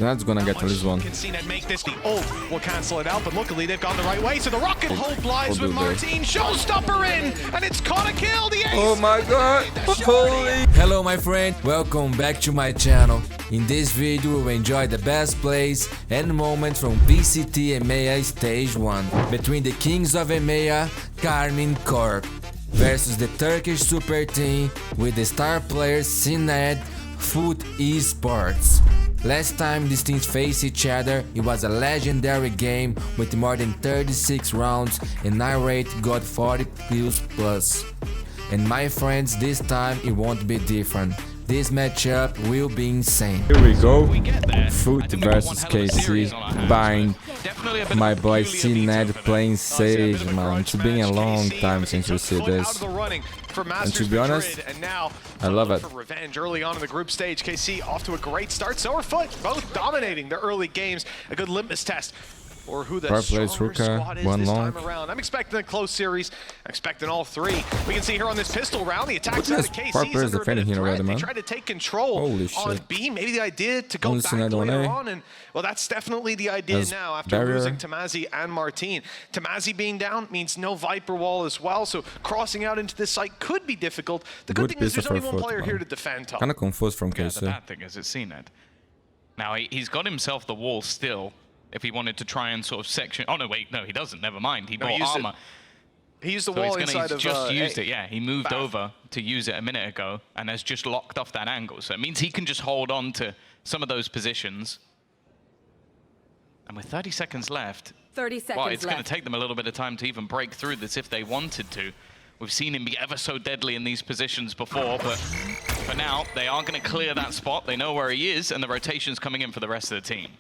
That's gonna get to this one. Can CNED make this? The ult will cancel it out, but luckily they've gone the right way. So the rocket hold lies with MARTEEN. Showstopper in, and it's caught a kill. The ace. Oh my god! Holy! Hello, my friend. Welcome back to my channel. In this video, we will enjoy the best plays and moments from VCT EMEA Stage 1 between the Kings of EMEA, Karmine Corp, versus the Turkish super team with the star players CNED, FUT Esports. Last time these teams faced each other, it was a legendary game with more than 36 rounds and Riot got 40 kills plus. And my friends, this time it won't be different. This matchup will be insane. Here we go. FUT versus KC. Buying my boy CNED playing Sage, man. It's been a long time since we see this. And to be honest, I love it. For revenge early on in the group stage, KC off to a great start. So are FUT, both dominating their early games. A good litmus test or who the stronger squad is this time around. I'm expecting a close series. I'm expecting all three. We can see here on this pistol round, the attacks out of KC is defending here already, man. They tried to take control on B. Maybe the idea to go back later on, and well, that's definitely the idea now after losing Tamazi and MARTEEN. Tamazi being down means no Viper wall as well, so crossing out into this site could be difficult. The good thing is there's only one player here to defend top. Kind of confused from KC. The bad thing is it's CNED. Now he's got himself the wall still. If he wanted to try and sort of section... Oh, no, wait. No, he doesn't. Never mind. He bought armor. He used the wall inside of... He's just used it, yeah. He moved over to use it a minute ago and has just locked off that angle. So it means he can just hold on to some of those positions. And with 30 seconds left... 30 seconds well, it's going to take them a little bit of time to even break through this if they wanted to. We've seen him be ever so deadly in these positions before, but for now, they are going to clear that spot. They know where he is, and the rotation's coming in for the rest of the team.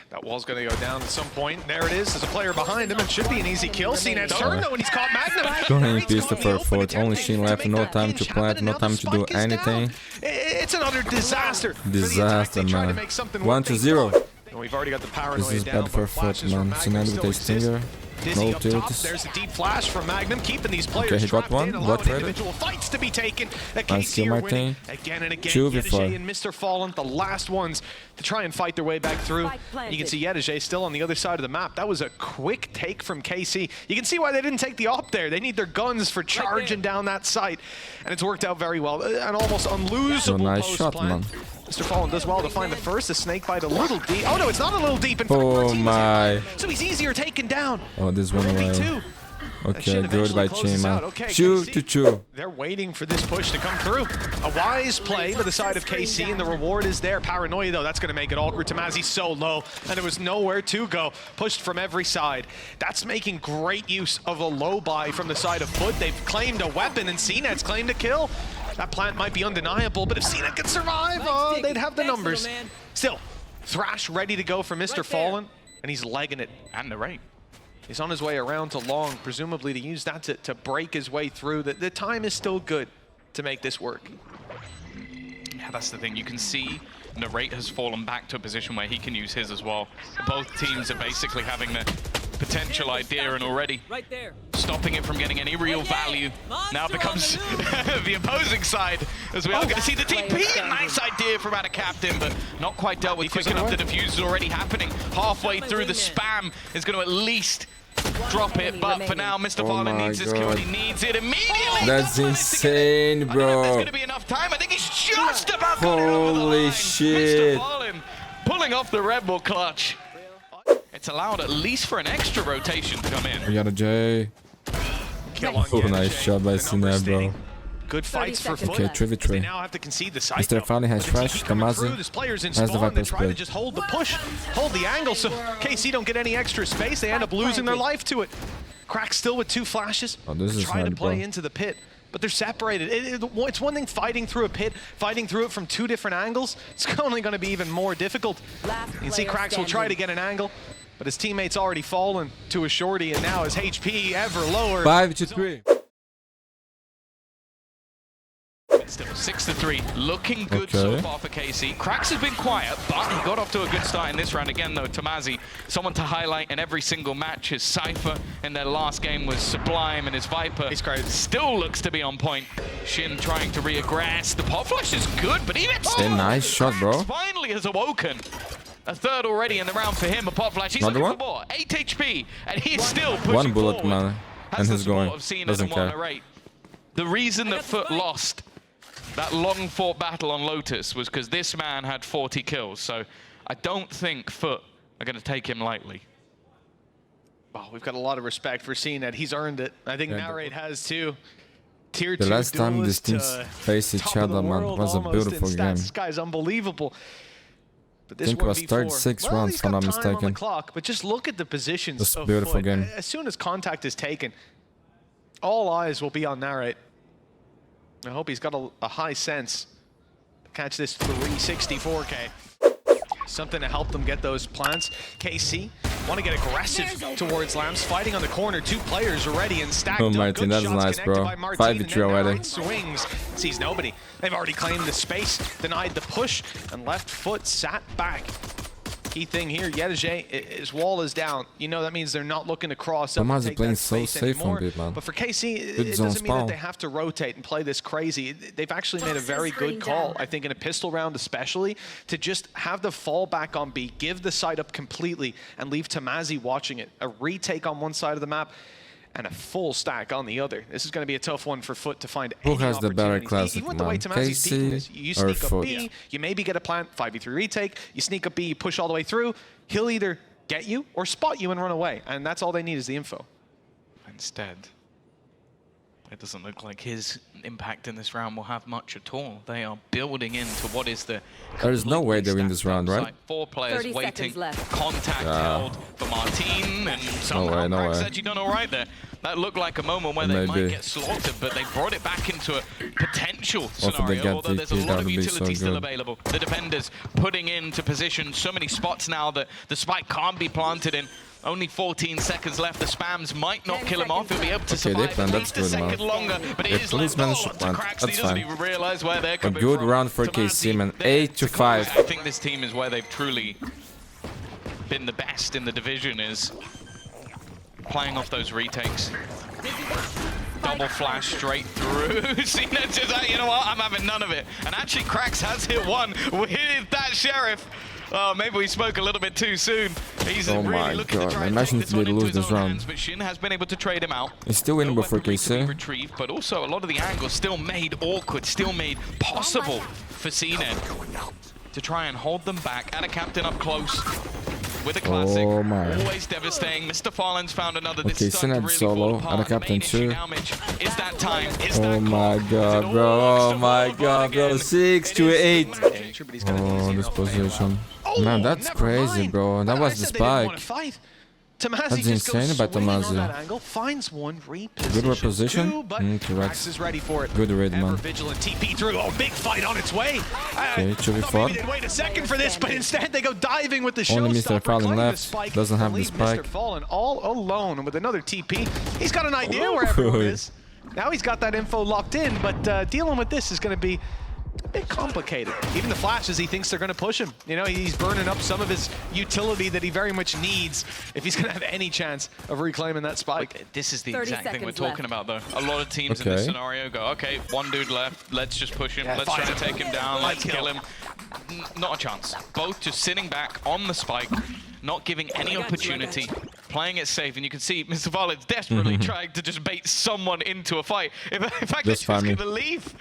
That wall's going to go down at some point. There it is. There's a player behind him. It should be an easy kill. CNED's turn though, and he's caught Magnum. Don't hit pistol for FUT. Only Shin left. No time to plant. No time to do anything. It's another disaster. Disaster, man. 1-0. We've already got the power. This is bad for FUT, man. CNED with a stinger. No tilts. There's a deep flash from Magnum, keeping these players okay, he got one. What individual fights to be taken. Nice kill, MARTEEN. Again and again. Yedijay and Mr. Fallen, the last ones to try and fight their way back through. You can see Yedijay still on the other side of the map. That was a quick take from KC. You can see why they didn't take the op there. They need their guns for charging down that site, and it's worked out very well. An almost unlosable nice shot, man. Mr. Fallen does well to find the first. The snake bite a little deep. Oh no, it's not a little deep. In fact, oh my! So he's easier taken down. Oh, this one away. Okay, good by Chain, man. Okay, Chew. They're waiting for this push to come through. A wise play by the side of KC, and the reward is there. Paranoia, though, that's going to make it awkward. Tamazi's so low, and there was nowhere to go. Pushed from every side. That's making great use of a low buy from the side of FUT. They've claimed a weapon, and CNED's claimed a kill. That plant might be undeniable, but if CNED could survive, oh, they'd have the numbers. Still, Thrash ready to go for Mr. Fallen, and he's legging it. And the rate. He's on his way around to long, presumably to use that to break his way through. The time is still good to make this work. Yeah, that's the thing. You can see Narrate has fallen back to a position where he can use his as well. Both teams are basically having the potential idea and already stopping it from getting any real value. Now becomes the opposing side, as we are going to see the TP. Nice idea from out of Captain, but not quite dealt with quick enough. The defuse is already happening. Halfway through, the spam is going to at least drop it, but for now, Mr. Fallen needs this kill, and he needs it immediately. That's insane, bro. There's going to be enough time. I think he's just about got it over the line. Holy shit. Mr. Fallen pulling off the Red Bull clutch. It's allowed at least for an extra rotation to come in. We got a J. Oh, nice shot by CNED, bro. Good fights for FUT. Okay, 3v3. They now have to concede the site. Mr. Fallen has Thrash, Tamazi has the Viper split. Just hold the push, hold the angle, so KC don't get any extra space. They end up losing their life to it. Crack still with 2 flashes. Oh, this is trying hard, to play bro. into the pit, but they're separated. It's one thing fighting through a pit, fighting through it from 2 different angles. It's only going to be even more difficult. You can see Cracks will try to get an angle, but his teammate's already fallen to a shorty, and now his HP ever lower. 5-3. Still 6-3, looking good so far for KC. Cracks has been quiet, but he got off to a good start in this round. Again, though, Tamazi, someone to highlight in every single match. His Cypher in their last game was sublime, and his Viper still looks to be on point. Shin trying to reaggress. The pop flash is good, but even still, nice shot, bro. finally has awoken. A third already in the round for him. A pop flash. He's looking for more. 8 HP, and he's still pushing one bullet, forward. man, and he's going. Doesn't care. The reason that FUT lost that long-fought battle on Lotus was because this man had 40 kills. So I don't think FUT are going to take him lightly. Oh, we've got a lot of respect for CNED. He's earned it. I think Narrate has too. Tier 2 the last time these teams faced each other, man, was a beautiful game. This guy's unbelievable. But this I think it was 36 rounds, if I'm not mistaken. But just look at the positions. It's a beautiful game. As soon as contact is taken, all eyes will be on Narrate. I hope he's got a high sense to catch this 364K. Something to help them get those plants. KC want to get aggressive towards Lambs, fighting on the corner. 2 players already and stacked up. Martin, that's nice, bro. 5v3 already. Swings, sees nobody. They've already claimed the space, denied the push, and left foot sat back. Key thing here, Yedege, his wall is down. You know that means they're not looking to cross up and take that space anymore. But for KC, it doesn't mean that they have to rotate and play this crazy. They've actually made a very good call, I think, in a pistol round especially, to just have the fallback on B, give the site up completely, and leave Tamazi watching it. A retake on one side of the map, and a full stack on the other. This is going to be a tough one for FUT to find. Who has the better classic, man? KC you sneak up B, you maybe get a plant, 5v3 retake, you sneak up B, you push all the way through, he'll either get you or spot you and run away, and that's all they need is the info. Instead, it doesn't look like his impact in this round will have much at all. They are building into what is the... There is no way they win this round, right? 4 players waiting, contact held for Marteen, and somehow Crack said you done all right there. That looked like a moment where they might get slaughtered, but they brought it back into a potential scenario, although there's a lot of utility still available. The defenders putting into position so many spots now that the spike can't be planted in. Only 14 seconds left. The spams might not kill him off. He'll be able to survive at least a second longer, but it is left to Cracks. He doesn't even realize where they're coming from. A good round for KC, man. 8-5. I think this team is where they've truly been the best in the division, is playing off those retakes. Double flash straight through. CNED says, you know what, I'm having none of it. And actually, Cracks has hit one with that Sheriff. Oh, maybe we spoke a little bit too soon. He's really looking to try and take this one into his own hands, but Shin has been able to trade him out. It's still winnable for KC. Retrieved, but also a lot of the angles still made awkward, still made possible for CNED to try and hold them back. And a captain up close with a classic. Oh my. Always devastating. Mr. Fallen's found another. Okay, CNED solo. And a captain too. Is that time? Oh my god, bro. Oh my god, bro. 6-8. Oh, this position. Man, that's crazy, bro. That was the spike. That's insane about Tamazi. Finds one, good reposition. Correct. Good read, man. Vigilant TP through. Oh, big fight on its way. Okay, maybe they'd wait a second for this, but instead they go diving with the showstopper. Only Mr. Fallen left. Doesn't have the spike. Mr. Fallen all alone with another TP. He's got an idea where everyone is. Now he's got that info locked in, but dealing with this is going to be a bit complicated. Even the flashes, he thinks they're going to push him. You know, he's burning up some of his utility that he very much needs if he's going to have any chance of reclaiming that spike. This is the exact thing we're talking about, though. A lot of teams in this scenario go, okay, one dude left, let's just push him, let's try to take him down, let's kill him. Not a chance. Both just sitting back on the spike, not giving any opportunity, playing it safe, and you can see Mr. Valorant desperately trying to just bait someone into a fight. In fact, they're just going to leave.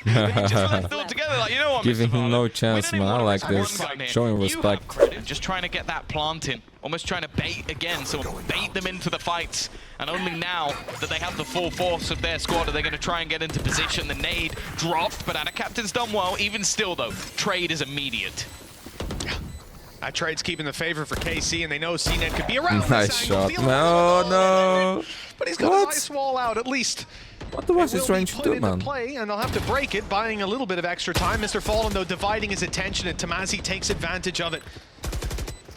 They just left all together, like, you know what, giving him no chance, man. I like this. Showing respect. Just trying to get that plant in, almost trying to bait again, so bait them into the fights. And only now that they have the full force of their squad are they going to try and get into position. The nade dropped, but Anna Captain's done well. Even still, though, trade is immediate. That trade's keeping the favor for KC, and they know CNED could be around. Nice shot. No. But he's got his ice wall out, at least. What was he trying to do, man? Play, and they'll have to break it, buying a little bit of extra time. Mr. Fallen, though, dividing his attention, and Tamazi takes advantage of it.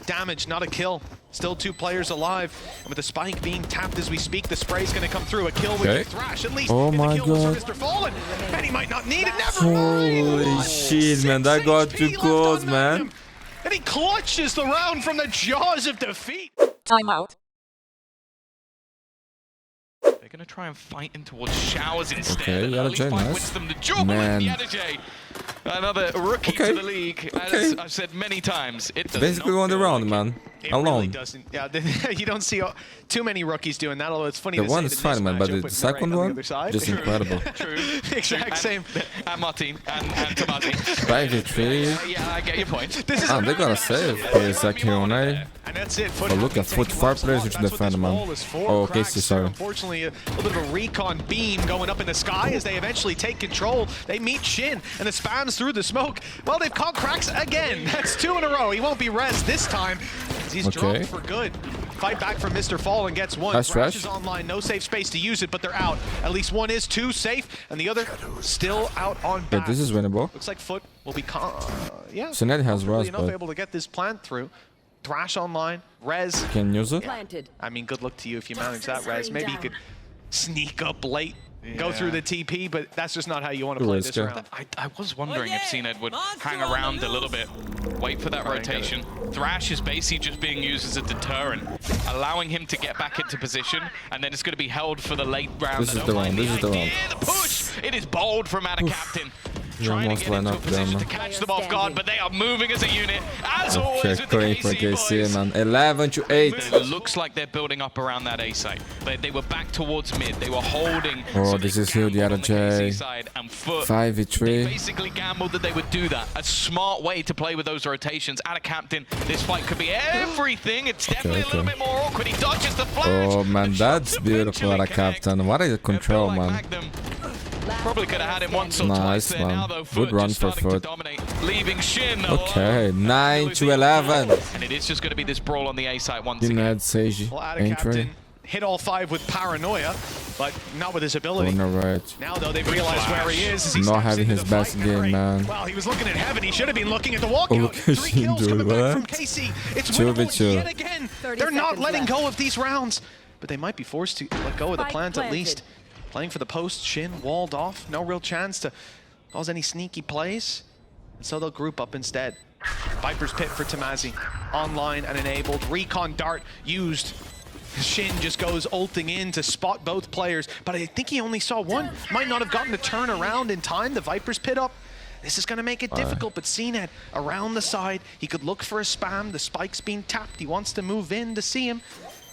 Damage, not a kill. Still 2 players alive. And with the spike being tapped as we speak, the spray's going to come through. A kill with the Thrash, at least. Oh my god. Mr. Fallen. And he might not need it. Never Holy shit, man. That got too close, man. And he clutches the round from the jaws of defeat. Timeout. They can Gonna try and fight in towards Showers instead. Okay, Yadajay, nice. Wins them the job with Yadajay. Another rookie to the league. As I've said many times, it does basically won the round, man. It Alone. really doesn't. Yeah, you don't see too many rookies doing that. Although it's funny. The to one say is that fine, man, but the second one, just incredible. True. Exact same. And Martin and Tomasi. 5v3. Yeah, I get your point. This is They gotta save. Zach here on A. And that's it. Oh, look at FUT, 4 players which defend, man. Oh, okay, sorry. Unfortunately, a little bit of a recon beam going up in the sky as they eventually take control. They meet Shin, and the spams through the smoke. Well, they've caught Cracks again. That's 2 in a row. He won't be res this time, as he's dropped for good. Fight back from Mr. Fallen gets one. Nice Thrash is trash. online, no safe space to use it, but they're out. At least one is 2 safe, and the other still out on back. Yeah, this is winnable. Looks like FUT will be yeah. CNED has res, enough but able to get this plant through. Thrash online, res. can use it. I mean, good luck to you if you manage that, res. Maybe you could sneak up late, go through the TP, but that's just not how you want to play this round. I was wondering if CNED would hang around a little bit, wait for that rotation. Thrash is basically just being used as a deterrent, allowing him to get back into position, and then it's going to be held for the late round. This is the one, this is the one. The push! It is bold from Captain. You Trying almost to get line into a up position them. to catch them off guard, but they are moving as a unit, as always with the going for KC KC, boys. man. 11 to 8. It looks like they're building up around that A site. They were back towards mid. They were holding. Oh, so this they is here, the gambled other on the KC J. side, and FUT 5v3. basically gambled that they would do that. A smart way to play with those rotations. At a captain, this fight could be everything. It's definitely a little bit more awkward. He dodges the flash. Oh man, that's beautiful at a captain. What a control, man. Probably could have had him once or Nice, twice there. man. Now, though, Good FUT run just for starting to FUT. dominate, leaving Shin Okay, alone. 9 to 11. And it is just going to be this brawl on the A site once You again. had Seiji. Well, Ada Ain't Captain right. hit all 5 with paranoia, but not with his ability. Oh, no, right. Now, though, they've realized where he is. As he Not steps having into his the best fight. game, Great. man. Well, he was looking at heaven. He should have been looking at the walkout. Oh, look at 3 Shin kills do coming back from what? KC. It's 2v2. winnable yet again. They're not letting go of these rounds, but they might be forced to let go of the plant at least. Playing for the post, Shin walled off. No real chance to cause any sneaky plays, and so they'll group up instead. Viper's Pit for Tomasi, online and enabled. Recon Dart used. Shin just goes ulting in to spot both players, but I think he only saw one. Might not have gotten to turn around in time. The Viper's Pit up. This is going to make it difficult, but CNED around the side. He could look for a spam. The spike's being tapped. He wants to move in to see him.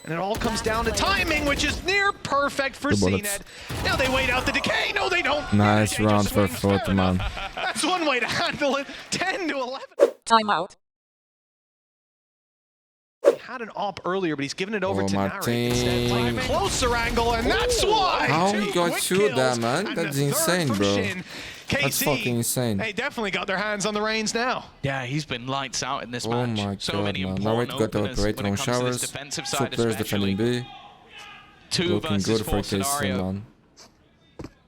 And it all comes down to timing, which is near perfect for CNED. Now they wait out the decay. No, they don't. Nice round for FUT, man. That's one way to handle it. 10 to 11. Timeout. He had an op earlier, but he's given it over to Narek. Martine. Instead, playing closer angle, and that's why. How he 2 got quick through kills, that, man? and That's the third insane, from bro. Shin. That's KC, fucking insane. They definitely got their hands on the reins now. Yeah, he's been lights out in this Oh match. my So god, many man. important Now got the openers operator when on it comes to this showers. defensive 2 side, players especially. defending B. 2 Looking versus good 4 for KC, scenario. man.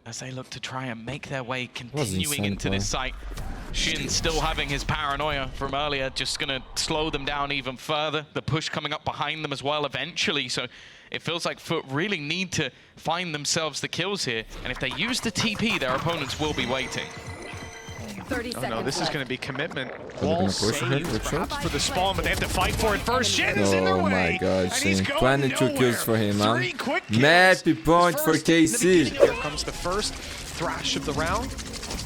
As they look to try and make their way, insane continuing into this site. Shin still having his paranoia from earlier, just going to slow them down even further. The push coming up behind them as well eventually, so it feels like FUT really need to find themselves the kills here. And if they use the TP, their opponents will be waiting. 30 Oh seconds no, this is left. going to be commitment. gonna Wall push ahead saves, with perhaps shots? for the spawn, but they have to fight for it first. Shin's in their Oh way. my god, and he's Shin. going 22 nowhere. kills for him, man. 3 quick kills. Mappy point for First in the KC. beginning. Here comes the first thrash of the round.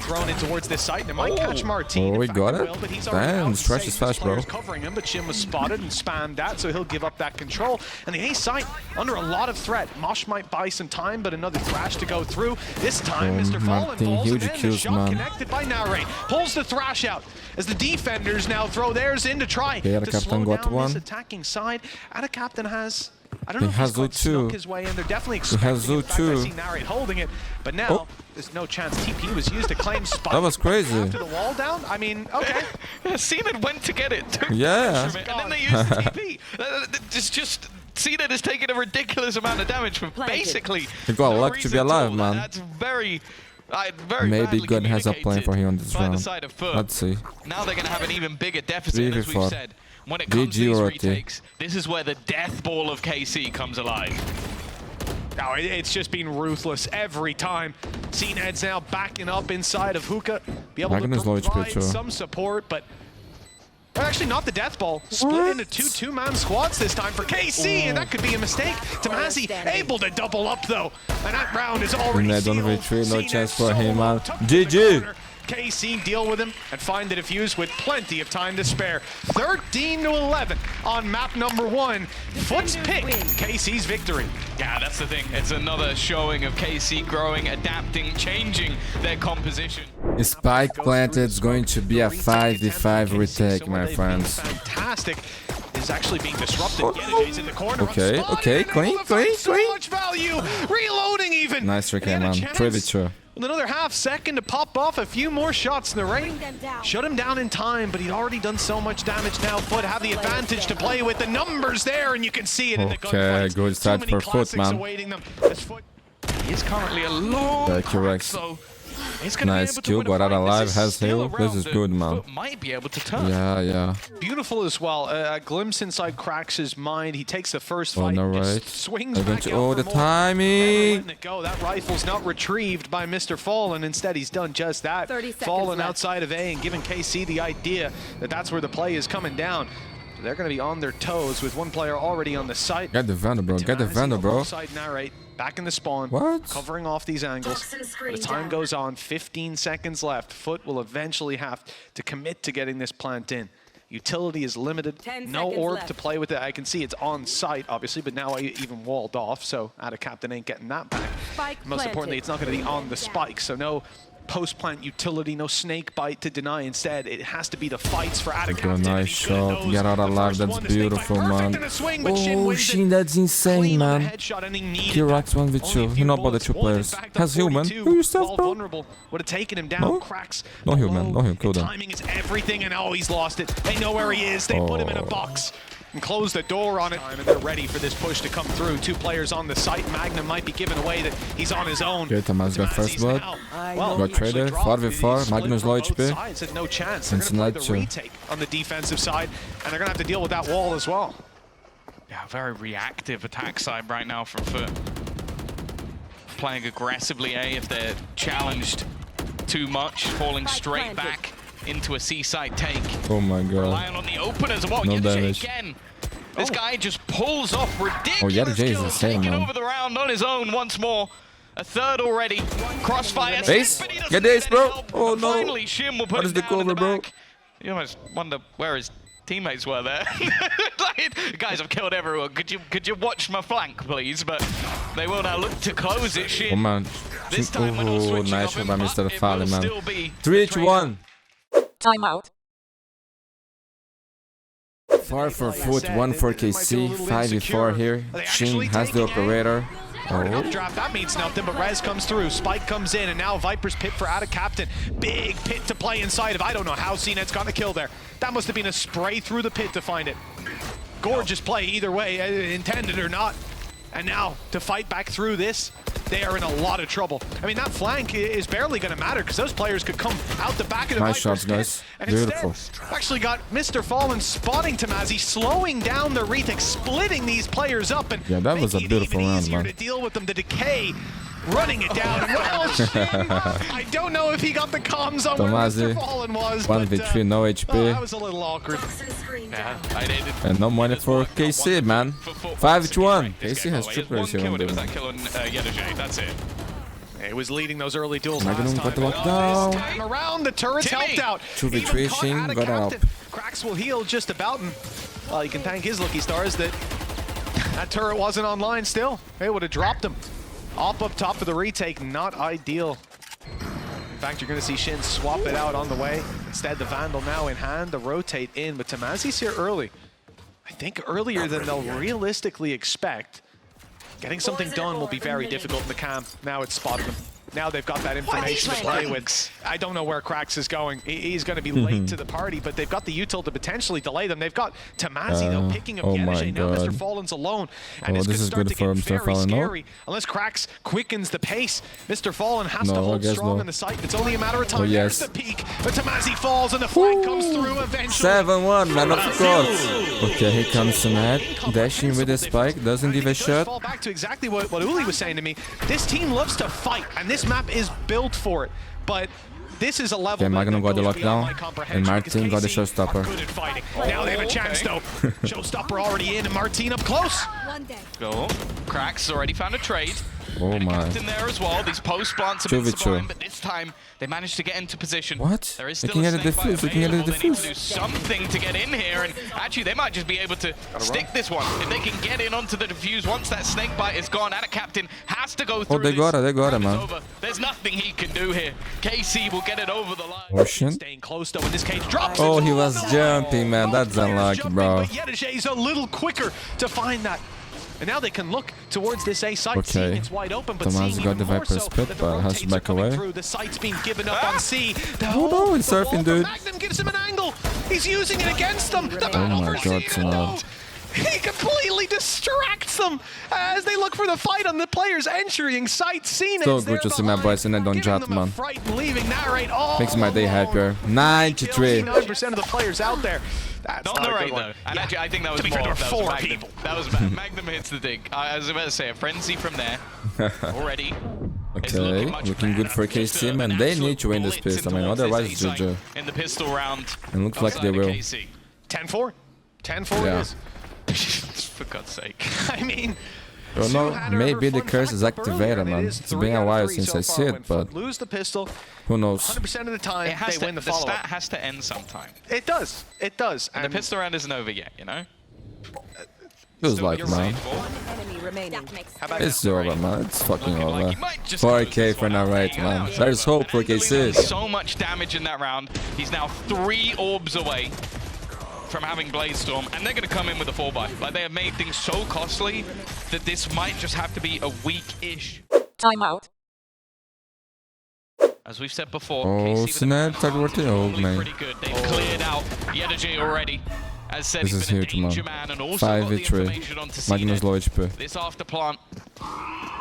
Thrown in towards this site, and it might catch Martine. Oh, we In fact, got it? will, but he's already Damn, out. this trash Safe, is fast, bro. players covering him, but Shin was spotted and spammed that, so he'll give up that control. And the A site under a lot of threat. Mosh might buy some time, but another thrash to go through. This time, Oh, Mr. Fallen Martine, falls, and huge then the kills, shot man. connected by Narrate. Pulls the thrash out as the defenders now throw theirs in to try Okay, Ada to Captain slow got down one. this attacking side. Ada Captain has... I don't He know if has he's quite Zoo too. snuck his way in. They're definitely has expecting Zoo it. In fact, too. I see Narrate holding it, but now Oh. there's no chance. TP was used to claim spike. That was crazy. After the wall down, I mean, okay. CNED went to get it, took Yeah. from it, and then they used the TP. It's just CNED has taken a ridiculous amount of damage from basically. He got no luck to reason be at alive, all. man. That's very. Very Maybe badly God has a plan for him on this by the round. side of FUT. Let's see. Now they're going to have an even bigger deficit, as we've 3v4. said. When it comes to GG these or retakes, this is where the death ball of KC comes alive. No, it's just been ruthless every time. CNED's now backing up inside of Hookah. Be able Dragon to is low HP provide too. some support, but Actually, not the death ball. Split into two-man squads this time for KC, and that could be a mistake. Tamazi able to double up though, and that round is already sealed. No chance for him, man. GG. KC deal with him and find the defuse with plenty of time to spare. 13-11 on map number 1. FUT's pick, KC's victory. Yeah, that's the thing. It's another showing of KC growing, adapting, changing their composition. Spike planted is going to be a 5v5 retake, my friends. Fantastic. Is actually being disrupted. Yenijay's in the corner. Okay, clean. So much value. Reloading even. Nice trick, man. 3v2. With another half second to pop off a few more shots in the rain. Shut him down in time, but he'd already done so much damage now. FUT have the advantage to play with the numbers there, and you can see it in the gunfights. Okay, good start for FUT, man. He is currently a long crack, so he's gonna nice be able kill, to but out alive, has heal. This is that good, man. FUT might be able to turn. Yeah. Beautiful as well. A glimpse inside Krax's mind. He takes the first fight. No, right. Swings back out oh, the for more. timing. Letting it go. That rifle's not retrieved by Mr. Fallen. Instead, he's done just that. Fallen outside of A and giving KC the idea that that's where the play is coming down. So they're going to be on their toes with one player already on the site. Get the Vandal, bro. Get the Vandal, bro. Narrate. Back in the spawn. What? Covering off these angles. As time goes on, 15 seconds left. FUT will eventually have to commit to getting this plant in. Utility is limited. No orb to play with it. I can see it's on site, obviously, but now I even walled off, so Ada Captain ain't getting that back. Most importantly, it's not going to be on the spike, so no post-plant utility, no snake bite to deny. Instead, it has to be the fights for Ada Captain. Nice shot. Get out alive. That's beautiful, man. Oh, Shin, that's insane, man. Kirax 1v2. He not about the 2 players. Has heal, man. Heal yourself, bro. Would have taken him down. Cracks. No heal, man. No heal. Kill them. Timing is everything, and oh, he's lost it. They know where he is. They put him in a box and close the door on it. And they're ready for this push to come through. 2 players on the site. Magnum might be giving away that he's on his own. Okay, Tamaz got first blood. Got traded. 4v4. Magnum's low HP. Said no chance. They're going to play the retake on the defensive side, and they're going to have to deal with that wall as well. Yeah, very reactive attack side right now from FUT. Playing aggressively A if they're challenged too much, falling straight back into a seaside take. Oh my god. Relying on the openers. What? No damage. Again. This guy just pulls off ridiculous Yenijay is kills, insane, taking man. over the round on his own once more. A third already. Crossfire. Ace? Get Ace, bro. Oh no. Finally, Shim will put What is the cover, bro? You almost wonder where his teammates were there. Like, guys, I've killed everyone. Could you watch my flank, please? But they will now look to close it. Shim. Oh man. This time we're not Oh, switching nice up shot by in Mr. FUT. Fallen, It will man. still be 3-1. Timeout. 4 for FUT, 1 for KC, 5v4 here. Shin has the operator. Oh. Draft, that means nothing, but Rez comes through. Spike comes in, and now Viper's pit for Ada Captain. Big pit to play inside of. I don't know how CNED's got the kill there. That must have been a spray through the pit to find it. Gorgeous play either way, intended or not. And now, to fight back through this, they are in a lot of trouble. I mean, that flank is barely going to matter because those players could come out the back of the Nice shots, guys. Beautiful. Instead, actually got Mr. Fallen spotting Tamazi, slowing down the retake, splitting these players up, and yeah, that was a beautiful round, man. to deal with them. The decay, running it down. Well, I don't know if he got the comms on Tamazi, where Mr. Fallen was, 1v3, no HP. Oh, that was a little awkward. Yeah, I did. And no money for KC, man. 5-1. KC has 2 players here on that kill on Yenijay, that's it. It was leading those early duels Magnum last got time. the lockdown. This time around, the turrets helped out. 2v3, Shin got up. Cracks will heal just about, and well, you can thank his lucky stars that that turret wasn't online still. It would have dropped him. Up top for the retake, not ideal. In fact, you're going to see Shin swap it out on the way. Instead, the Vandal now in hand to rotate in, but Tamazi's here early. I think earlier than they'll realistically expect. Getting something done will be very difficult in the camp. Now it's spotted them. Now they've got that information to play with. I don't know where Krax is going. He's going to be late to the party, but they've got the util to potentially delay them. They've got Tamazi, though, picking up Yenijay. Now Mr. Fallen's alone. And this could start to get very scary. Unless Krax quickens the pace, Mr. Fallen has to hold strong on the site. It's only a matter of time. There's the peak, but Tamazi falls and the flank comes through eventually. 7-1, man, of course. Okay, here comes CNED, dashing with a spike, doesn't give a shot. Fall back to exactly what Uli was saying to me. This team loves to fight, and this map is built for it. But this is a level. Okay, Magnum got the that goes beyond lockdown, my and comprehension Marteen got the because KC are showstopper. good at fighting. Now they have a chance though. Showstopper already in, and Marteen up close. Go. Cracks already found a trade. Oh my. In there as well. These post plants have been sublime, but this time they managed to get into position. What? There is They still can a get a snake bite defuse. They can get a available. They need to do defuse. something to get in here, and actually they might just be able to stick this one. If they can get in onto the defuse once that snake bite is gone, and a captain has to go through. Oh, they got it, man. There's nothing he can do here. KC will get it over the line. Oh shit. Staying close though in this cage. Drops Oh, it he on was the jumping, man. Both That's players unlucky, jumping, bro. But Yedajay's a little quicker to find that. And now they can look towards this A site. Okay. Seeing it's wide open, but Tomas seeing got even the more Viper's so pit, that the but has to rotates are back coming away. through. The site's being given up on C. Oh no, he's surfing, dude. Magnum gives him an angle. He's using it against them. The battle Oh my for God, C. Tomas. He completely distracts them as they look for the fight on the players entering site. CNED So good to see my boys and I don't jump, man. Leaving Narrate all Makes my day happier. 93. 99% of the players out there. That's Not not the a right good though. one. And Yeah. actually, I think that was To be more. fair, there That were was 4 Magnum. people. That was Magnum hits the dig. I was about to say a frenzy from there already. Okay, looking good for KC, man. They need to win this pistol, I mean, otherwise it's GG. In the pistol round. And looks like they outside of will. KC. 10-4. 10-4 Yeah. it is. For God's sake. I mean, Don't know, maybe the curse is activated, man. It's been a while since I see it, but lose the pistol who knows? 100% of the time It has they to, win the the follow-up. stat has to end sometime. It does. It does. And the pistol round isn't over yet, you know? Feels Still like, your man. rifle. Enemy remaining. How about It's over, man. It's fucking Looking like over. he might just 4K close this for one out. Narrate, There you man. go. There's hope for Handling KC. So much damage in that round. He's now 3 orbs away from having Blade Storm, and they're going to come in with a 4x. Like, they have made things so costly that this might just have to be a week-ish. Timeout. As we've said before, Oh, KC with the CNED, third worthy. Oh, normally man. pretty good. They've cleared out Yedajay already. As said, This he's is been a huge, man. danger man, and also got the 5v3. information onto Magnus CNED. low HP. This after plant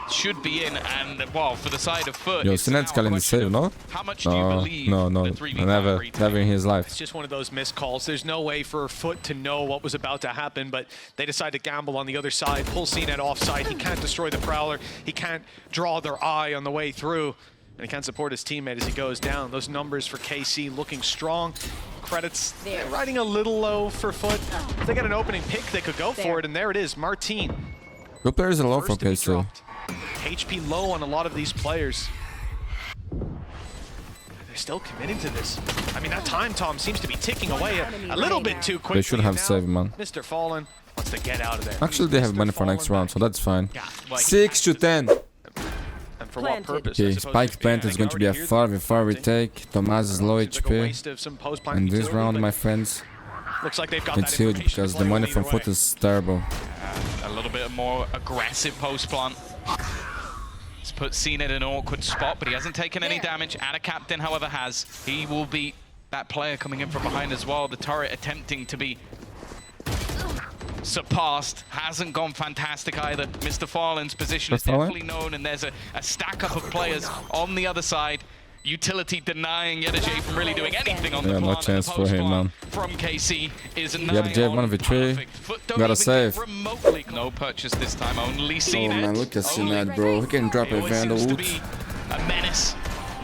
should be in, and well, for the side of FUT, Yo, it's CNED's now a calling the question save, of no? how much do you No, believe no, no. the 3v5 Never, retake? never in his life. It's just one of those missed calls. There's no way for FUT to know what was about to happen, but they decide to gamble on the other side, pull CNED offside. He can't destroy the Prowler. He can't draw their eye on the way through, and he can't support his teammate as he goes down. Those numbers for KC looking strong. Credits riding a little low for FUT. If they got an opening pick, they could go for it, and there it is, Marteen. Good players are low for First to be KC. dropped. HP low on a lot of these players. They're still committing to this. I mean, that time, Tom, seems to be ticking away a little bit too quickly. They should have Now, saved, man. Mr. Fallen wants to get out of there. Actually, they have Mr. money for next Fallen round, so that's fine. Well, 6 to 10. And for what purpose? Okay, I suppose Spike if plant they is going to be a already hear 4v4 retake. Tomas is low seems like a HP. waste of some post-plant And this utility, round, but my friends, looks like they've got it's that huge information because the playing money either from way. FUT is terrible. a little bit more aggressive post plant. It's put CNED in an awkward spot, but he hasn't taken any damage. And a captain, however, has. He will be that player coming in from behind as well. The turret attempting to be surpassed. Hasn't gone fantastic either. Mr. Fallen's position is definitely known, and there's a stack up of players on the other side. Utility denying Yedajay from really doing anything on the Yeah, no plant. chance And the for post him, plant man. from KC is Yedajay 1v3. Gotta save. Remotely. No purchase this time, only Oh CNED. man, look at Only CNED, bro. He can drop it a always Vandal seems to ult. be a menace.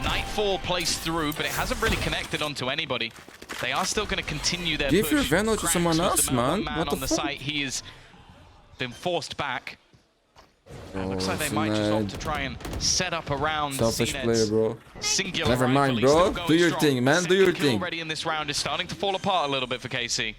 Nightfall plays through, but it hasn't really connected onto anybody. They are still going to continue their Give push. your Vandal to Cracks someone was else, the number man. one What the on the fuck? site. He has been forced back. Oh, Looks like they might just opt CNED. to try and set up around Selfish CNED's player, bro. singular Never rifle. mind, He's bro. still going Do your strong. thing, man. Do your Second kill thing. already in this round is starting to fall apart a little bit for KC.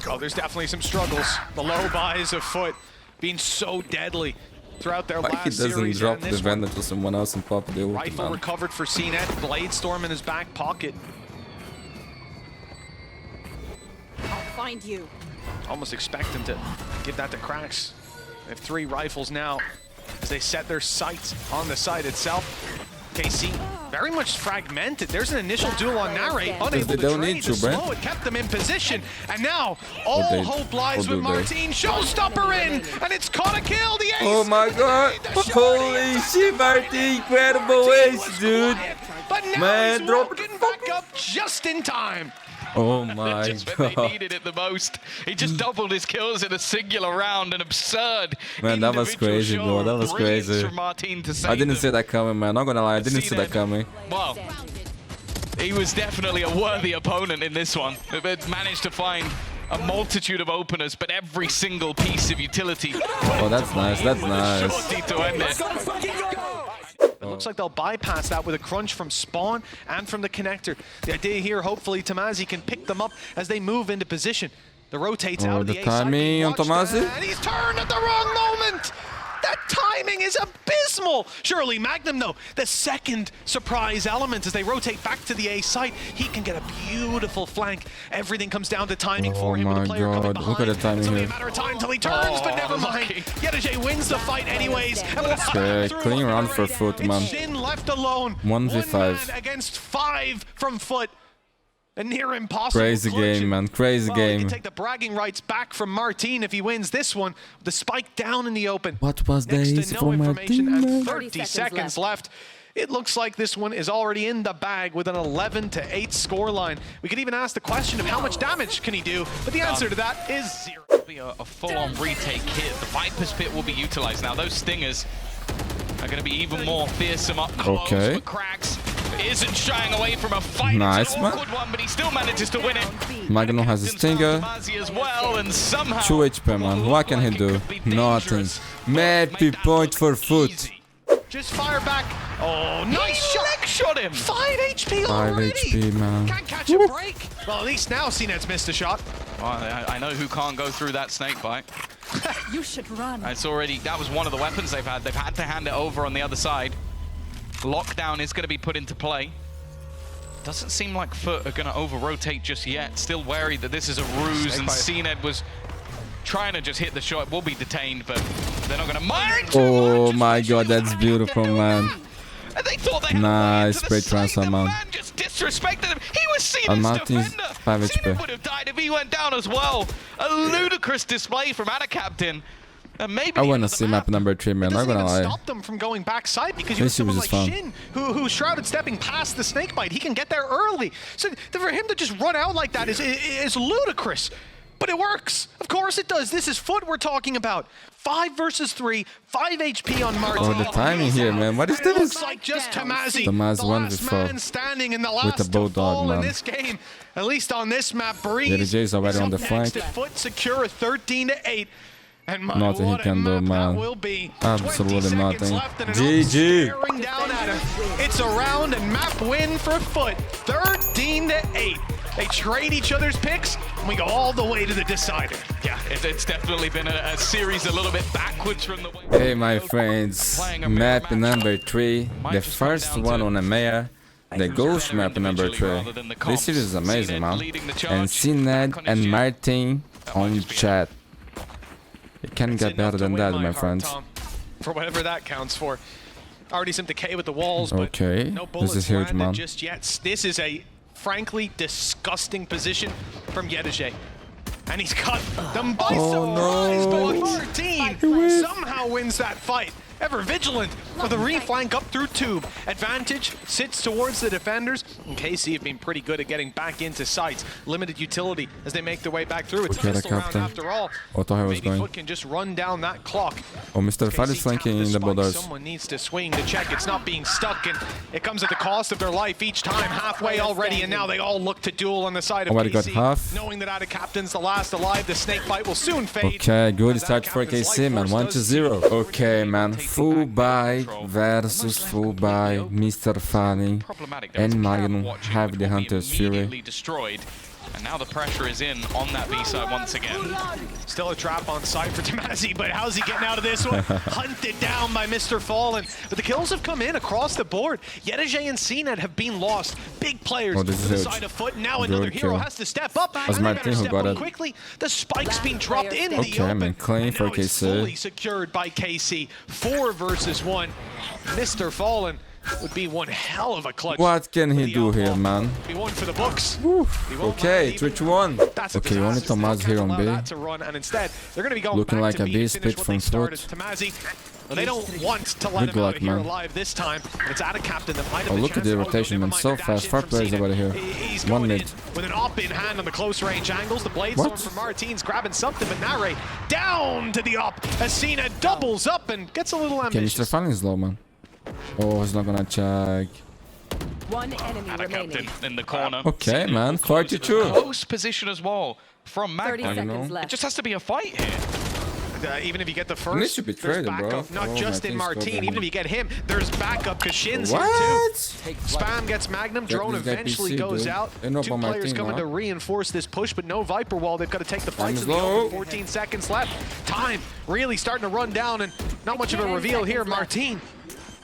Oh, there's definitely some struggles. The low buys of FUT being so deadly throughout their Why last he doesn't series. drop and the this one. Vandal to someone else and pop the ult, Rifle man? recovered for CNED. Blade Storm in his back pocket. I'll find you. Almost expect him to give that to Cracks. They have 3 rifles now as they set their sights on the site itself. KC very much fragmented. There's an initial duel on Narrate, unable they to don't trade need the to, Brent. slow. It kept them in position, and now all they- hope lies or with do they? Marteen. Showstopper in, and it's caught a kill. The ace. Oh my god! Holy shit, Marteen! Incredible ace, dude! But now Man, he's drop walking back up just in time. Oh my Just when they god! needed it the most. He just doubled his kills in a singular round. An absurd Man, that was individual crazy, show bro. of That was brilliance crazy. from Marteen to save I didn't them. see that coming, man. Not gonna lie, I didn't see that coming. Well, he was definitely a worthy opponent in this one. But managed to find a multitude of openers, but every single piece of utility. Oh, that's nice. That's nice. To end it. It looks like they'll bypass that with a crunch from Spawn and from the connector. The idea here, hopefully, Tomasi can pick them up as they move into position. The rotates out of the timing on Tomasi. And he's turned at the wrong moment. That timing is abysmal. Surely Magnum, though, the second surprise element as they rotate back to the A site. He can get a beautiful flank. Everything comes down to timing for him with the player coming behind. Look at the timing it's only here. a matter of time till he turns, but never mind. Yedeje wins the fight anyways. Okay, clean round for FUT, man. Shin left alone. 1v5. 1 man against 5 from FUT. A near impossible Crazy clutch. game, man. Crazy Well, he game. can take the bragging rights back from Marteen if he wins this one. The spike down in the open. What was the Next to easy no from information Marteen, and man? 30 seconds left. It looks like this one is already in the bag with an 11-8 scoreline. We could even ask the question of how much damage can he do, but the answer to that is 0. It'll be a full-on retake hit. The Viper's Pit will be utilized. Now, those stingers are going to be even more fearsome up close. Okay. But Cracks isn't shying away from a fight. Nice, it's an man. awkward one, but he still manages to win it. Magnum has a stinger. As well, and somehow 2 HP, man. What can he do? Nothing. Maybe point for FUT. Just fire back. Oh, nice shot. Leg shot him. 5 HP 5 already. HP, man. Can't catch a break. Well, at least now CNED's missed a shot. I know who can't go through that snake bite. You should run. It's already, that was one of the weapons they've had. They've had to hand it over on the other side. Lockdown is going to be put into play. Doesn't seem like FUT are going to over-rotate just yet. Still wary that this is a ruse, and CNED was trying to just hit the shot. Will be detained, but they're not going to mind. Oh my god, that's beautiful, man. And they thought they had Nice a way spray into the site. transfer, The man. man just disrespected him. He was And CNED's Marteen's defender. 5 CNED HP. would have died if he went down as well. A ludicrous display from Ada Captain. And maybe I wanna see map number 3, man. Not gonna lie. Stop them from going backside because you have This someone was like fun. Shin who's shrouded stepping past the snake bite. He can get there early. So for him to just run out like that is ludicrous. But it works. Of course it does. This is FUT we're talking about. 5 versus 3, 5 HP on Martin. Oh, the timing here, man. What is It this? looks like just Tomasi, Tomasi the won last before. man standing in the last With the bulldog, in man. this game. At least on this map, Breeze Yedeje is already on the flank. FUT secure a 13-8. And my, Nothing he what a can do, map man. that will be. Absolutely 20 seconds nothing. left and an GG. Oak staring down at him. It's a round and map win for FUT. 13-8. They trade each other's picks, and we go all the way to the decider. Yeah, it's definitely been a series a little bit backwards from the way. Hey, my friends. Map number 3. The first one on EMEA. The Ghost map number 3. This series is amazing, man. And CNED and Marteen on chat. It can't get better than that, my friends. For whatever that counts for. Already some decay with the walls, but Okay, no this bullets is huge, landed man. just yet. This is a frankly disgusting position from Yedeje. And he's cut them by surprise, but Marteen somehow wins that fight. Ever vigilant for the reflank up through tube. Advantage sits towards the defenders, and KC have been pretty good at getting back into sites. Limited utility as they make their way back through. It's a Okay, the pistol round captain. after all. I thought he was Maybe going. FUT can just run down that clock. Oh, Mr. Fad is KC flanking tapped in the spike. boulders. Someone needs to swing to check it's not being stuck, and it comes at the cost of their life each time. Halfway already, and now they all look to duel on the side of Already got KC. half. Knowing that Ada Captain's the last alive, the snake bite will soon fade. Okay, good As start Ada for Captain's KC, man. life force does 1-0. Okay, man. Full buy versus full buy. Mr. Fanny Problematic. and Magnum have the Hunter's Fury. Immediately destroyed. And now the pressure is in on that B side once again. Still a trap on site for Tomasi, but how's he getting out of this one? Hunted down by Mr. Fallen. But the kills have come in across the board. Yedeje and CNED have been lost. Big players Oh, this to is the huge. side of FUT. Now Good another hero kill. has to step up. Was And they Marteen better who step got up it? quickly. The spike's been dropped into the Okay, open. man, clean And for now it's KC. fully secured by KC. 4 versus 1. Mr. Fallen would be one hell of a clutch. What can he for the do outlaw. here, man? Be one for the books. He won't Okay, let it even 3-1. That's a Okay, only disaster. Tomasi They here can't on allow B. that to run, and instead, they're going to be going Looking back like to a B B to finish split what from they started. FUT. Tomasi, well, they don't want to let Good him out luck, of here man. alive this time. It's Ada Captain that might have Oh, the look at chance. the Oh, no, rotation, never man. mind, So they're fast. dashing 4 from players CNED. over here. He's 1 going mid. in with an op in hand on the close range angles. The blade What? storm from Marteen's grabbing something, but Nare down to the op as CNED doubles up and gets a little Okay, ambitious. Mr. Fanny is low, man. Oh, he's not gonna check. One enemy remaining. Captain in the corner. Okay, man. 42. Close position as well from 30 Magnum. seconds It left. just has to be a fight here. Even if you get the He needs first, to be there's traded, bro. backup. Not Oh, just my in thing's Marteen. going. Even if you get him, there's backup because Shin's here too. What? Spam gets Magnum. Drone this guy eventually PC, goes dude. out. They know Two about players Marteen, coming huh? to reinforce this push, but no Viper wall. They've got to take the fight Time to is the low. open. 14 seconds left. Time really starting to run down, and not much of a reveal here. Marteen.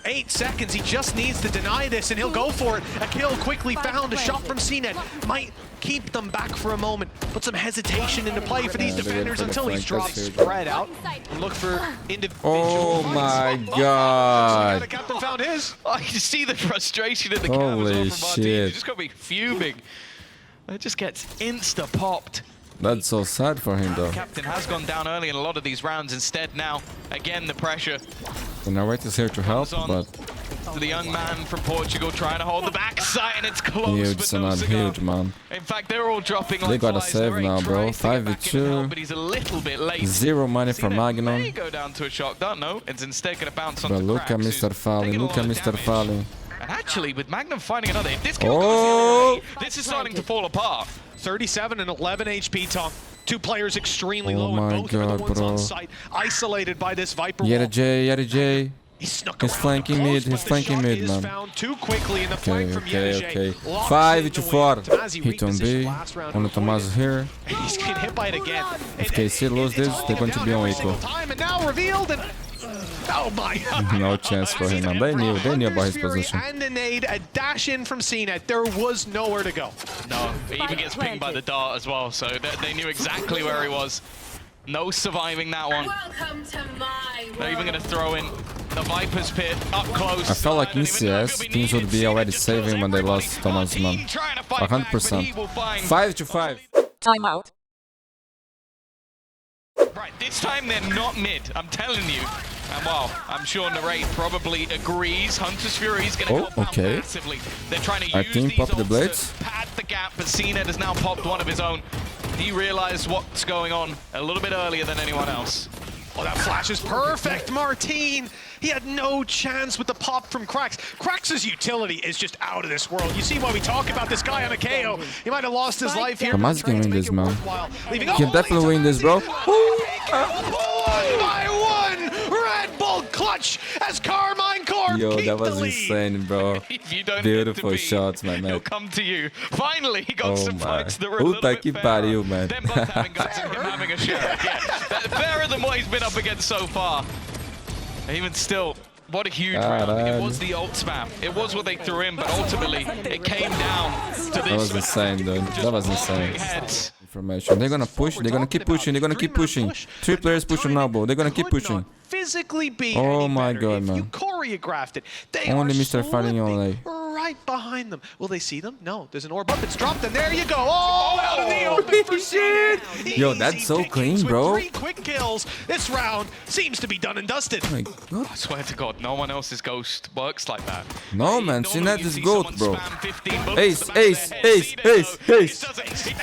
8 seconds, he just needs to deny this and he'll go for it. A kill quickly found, a shot from CNED. Might keep them back for a moment. Put some hesitation into play for these defenders until he's dropped. Spread out and look for individual Oh fights. my god. The captain found his. I can see the frustration in the Holy cameras from Marteen. shit. You just got to be fuming. It just gets insta-popped. That's so sad for him, though. Captain has gone down early in a lot of these rounds. Instead now, again, the pressure. The narrator's here to help, but The young man from Portugal trying to hold the backside, and it's close, huge, but so no not cigar. huge, man. In fact, they're all dropping like They gotta flies. save Narrate now, bro. tries to get back in and 5v2. help, but he's a little bit late. Zero money for CNED may Magnum. go down to a shock dart. No, it's instead going to bounce onto But look at Cracks, Mr. who's Falling. taking a Look lot at of Mr. damage. Falling. And actually, with Magnum finding another, if this kill Oh! goes the other way, this is starting to fall apart. 37 and 11 HP, Tom. Two players extremely Oh low, and my both are the God, ones bro. on site, isolated by this Viper Yada wall. J, Yada J. He snuck He's around flanking close, mid, but he's the flanking shot mid, is man. found too quickly in the flank Okay, from okay, Yedejay. okay. Locks 5 in to the 4. win. Tamazi Hit on B. repositioned last round One of Tomaz is here. He's getting hit by it again. If KC lose this, they're going to be on equal. Time, and now revealed, and oh my God. No chance for him, man. They knew about his Fury position. and a nade, a dash in from CNED. There was nowhere to go. No, he even gets pinged by the dart as well, so they knew exactly where he was. No surviving that one. Welcome to my They're even going to throw in the Viper's pit up close. I felt like in CS, teams would be already saving when they lost Thomas, man. 100%. 5 to 5. Timeout. Right, this time they're not mid, I'm telling you. And well, I'm sure Narrate probably agrees. Hunter's Fury is going to help out massively. They're trying to use think these pop the ults blades. to pad the gap, but CNED has now popped one of his own. He realized what's going on a little bit earlier than anyone else. Oh, that flash is perfect, Marteen. He had no chance with the pop from Cracks. Cracks' utility is just out of this world. You see why we talk about this guy on a KO. He might have lost his life here. Tomaz can win this, man. He He can definitely win this, bro. 1 by 1, Red Bull clutch as Karmine Corp Yo, keep that was the lead. insane, bro. If you don't Beautiful need to be, shots, my he'll man. come to you. Finally, he got Oh some my. fights that were a little Puta bit que fairer. pariu, man. Them both having guts and him having a share. Yeah, fairer than what he's been up against so far. Even still, what a huge round. It was the ult spam. It was what they threw in, but ultimately, it came down to this. That was insane, dude. That was insane. Heads. Information. They're gonna push. They're gonna keep pushing. They're gonna keep pushing. 3 players pushing now, bro. They're gonna keep pushing. Physically be Oh any my better God, if man. you choreographed it. They Only are Mr. Falling only. right behind them. Will they see them? No. There's an orb up. It's dropped, and there you go. Oh, out in the open for shit. Yo, that's so clean, bro. 3 quick kills. This round seems to be done and dusted. Oh my God. I swear to God, no one else's ghost works like that. No, man. Normally CNED you is see goat, someone bro. spam 15 bullets Ace, to the back of ace, their head. ace, See, though, ace, he ace.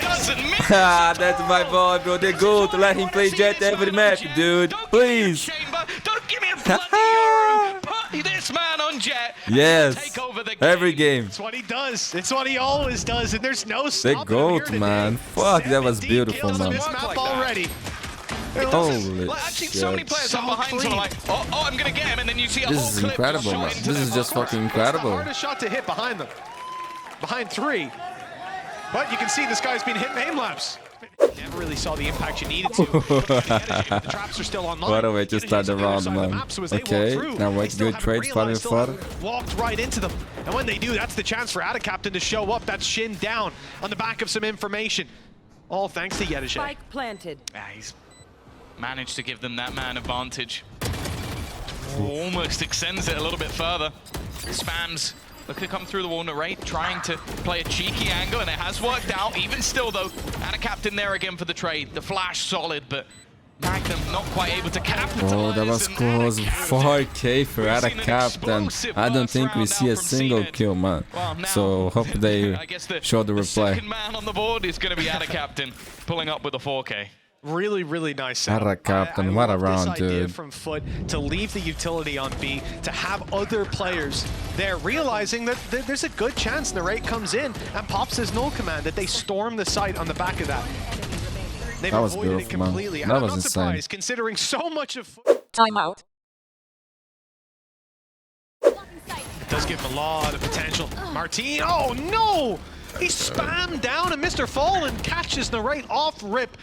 doesn't miss. Ah, that's my boy, bro. They're good. Let him play Jet every map, dude. Don't give me a Please. chamber. Don't give me a bloody Yoru. Put this man on Jet. Yes. Take over the game. Every game. It's what he does. It's what he always does, and there's no They stopping him here goat, today. man. Fuck, that was 17 beautiful, kills on man. this map Like that. already. Holy Like, I've seen so many shit. players So up behind clean. someone like, oh, I'm gonna get him, and then you see a This whole is clip incredible, shot man. into This them. is just fucking It's the incredible. hardest shot to hit behind them. Behind 3. But you can see this guy's been hitting aim laps. Never really saw the impact you needed to. The traps are still online. What a way to start the round, man. Okay, now wait, good trade, fighting for. Walked right into them. And when they do, that's the chance for Captain to show up. That's Shin down on the back of some information. All thanks to Yedejay. Spike planted. Yeah, he's managed to give them that man advantage. Almost extends it a little bit further. Spams looking to come through the wall. Narrate trying to play a cheeky angle, and it has worked out. Even still, though, Captain there again for the trade. The flash solid, but Magnum not quite able to capitalize. Oh, that was and close. Anacapt 4K for Captain. I don't think we see a single kill, man. Well, now, So hope they I guess show the The replay. second man on the board is going to be Captain, pulling up with a 4K. Really nice setup. What a captain, I what a love round, this idea dude. from FUT to leave the utility on B, to have other players there, realizing that there's a good chance Narrate comes in and pops his null command, that they storm the site on the back of that. They've That was avoided it beautiful, man. completely. And That I'm was not insane. surprised, considering so much of FUT Timeout. does give him a lot of potential. MARTEEN, oh no! He spammed down and Mr. Fallen catches Narrate off rip.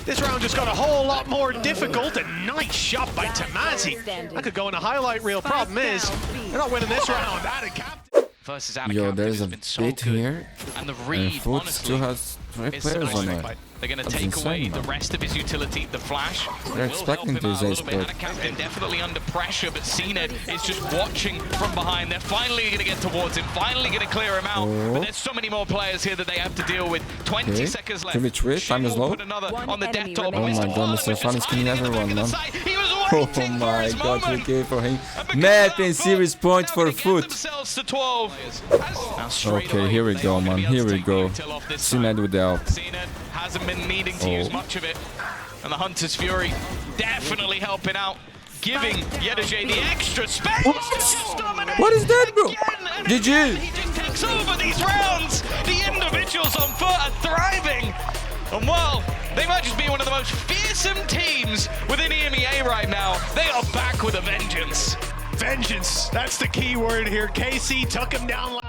This round just got a whole lot more difficult. A nice shot by Tamazi. That could go in a highlight reel. Problem is, they're not winning this round. Added captain. Versus out of Yo, captain there's has a been so bit good. here. And the And read, FUT honestly, still has 3 is players on nice. there. They're going to That's take insane, away man. the rest of his utility, the flash. They're will expecting help him to out a use little bit. Esports. Out of captain definitely under pressure, but CNED is just watching from behind. They're finally going to get towards him, finally going to clear him out. Oh. But there's so many more players here that they have to deal with. 20 Okay. seconds left. Can we trade? Time is Shin will low. put another One on the enemy death top. remaining. Oh my god, Mr. Fun is killing everyone, man. He was Oh waiting for my his god, moment. 3k for him. And because Map of that, and series FUT point now for they get FUT. themselves to 12. Now straight Okay, away, here we they go, are gonna man. be able Here to we take go. the util off this time. CNED with the help. CNED hasn't been needing to use Oh. much of it. And the Hunter's Fury definitely helping out, giving Yedaje the extra space. What is that, bro? Did GG. He just takes over these rounds. The individuals on FUT are thriving. And well, they might just be one of the most fearsome teams within EMEA right now. They are back with a vengeance. Vengeance, that's the key word here. KC took him down last.